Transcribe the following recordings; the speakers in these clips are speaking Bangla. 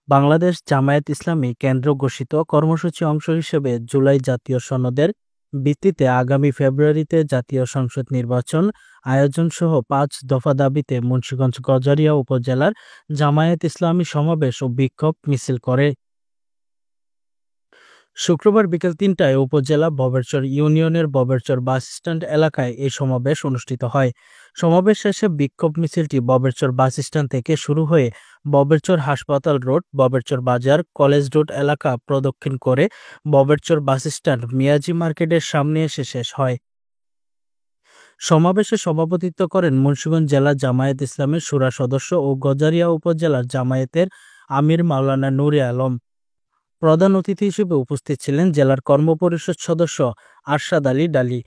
বাংলাদেশ জামায়াত ইসলামী কেন্দ্র ঘোষিত কর্মসূচি অংশ হিসেবে জুলাই জাতীয় সনদের ভিত্তিতে আগামী ফেব্রুয়ারিতে জাতীয় সংসদ নির্বাচন আয়োজনসহ ৫ দফা দাবিতে মুন্সিগঞ্জ গজারিয়া উপজেলার জামায়াত ইসলামী সমাবেশ ও বিক্ষোভ মিছিল করে। শুক্রবার বিকেল ৩টায় উপজেলা ববেরচর ইউনিয়নের ববেরচর বাসস্ট্যান্ড এলাকায় এই সমাবেশ অনুষ্ঠিত হয়। সমাবেশ শেষে বিক্ষোভ মিছিলটি ববেরচর বাসস্ট্যান্ড থেকে শুরু হয়ে ববেরচর হাসপাতাল রোড, ববেরচর বাজার, কলেজ রোড এলাকা প্রদক্ষিণ করে ববেরচর বাসস্ট্যান্ড মিয়াজি মার্কেটের সামনে এসে শেষ হয়। সমাবেশে সভাপতিত্ব করেন মুন্সিগঞ্জ জেলা জামায়াত ইসলামের শুরা সদস্য ও গজারিয়া উপজেলার জামায়াতের আমির মাওলানা নূরে আলম। প্রধান অতিথি হিসেবে উপস্থিত ছিলেন জেলার কর্মপরিষদ সদস্য আরশাদ আলী ডালি।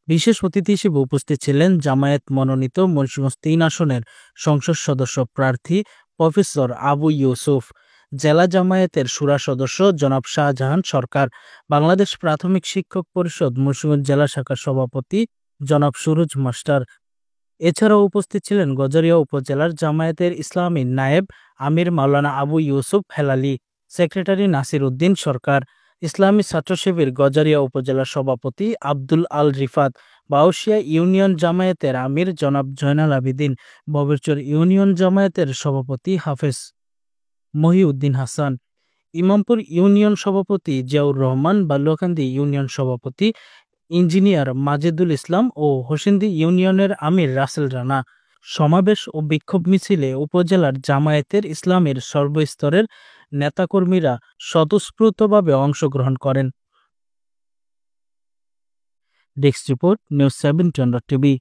বিশেষ অতিথি হিসেবে উপস্থিত ছিলেন জামায়াত মনোনীত মুন্সিগঞ্জ ৩ আসনের সংসদ সদস্য প্রার্থী প্রফেসর আবু ইউসুফ, জেলা জামায়াতের শুরা সদস্য জনাব শাহজাহান সরকার, বাংলাদেশ প্রাথমিক শিক্ষক পরিষদ মুন্সিগঞ্জ জেলা শাখার সভাপতি জনাব সুরুজ মাস্টার। এছাড়াও উপস্থিত ছিলেন গজারিয়া উপজেলার জামায়াতের ইসলামী নায়েব আমির মাওলানা আবু ইউসুফ হেলালি, সেক্রেটারি নাসির উদ্দিন সরকার, ইসলামী ছাত্র শিবির গজারিয়া উপজেলার সভাপতি আব্দুল আল রিফাত, বাউশিয়া ইউনিয়ন জামায়াতের আমির জনাব জয়নাল আবেদিন, ববেরচর ইউনিয়ন জামায়াতের সভাপতি হাফেজ মহিউদ্দিন হাসান, ইমামপুর ইউনিয়ন সভাপতি জিয়াউর রহমান, বালুয়াকান্দি ইউনিয়ন সভাপতি ইঞ্জিনিয়ার মাজেদুল ইসলাম ও হোসেন্দি ইউনিয়নের আমির রাসেল রানা। সমাবেশ ও বিক্ষোভ মিছিলে উপজেলার জামায়াতের ইসলামের সর্বস্তরের নেতাকর্মীরা স্বতঃস্ফূর্তভাবে অংশগ্রহণ করেন। Desk report, news 17 TV.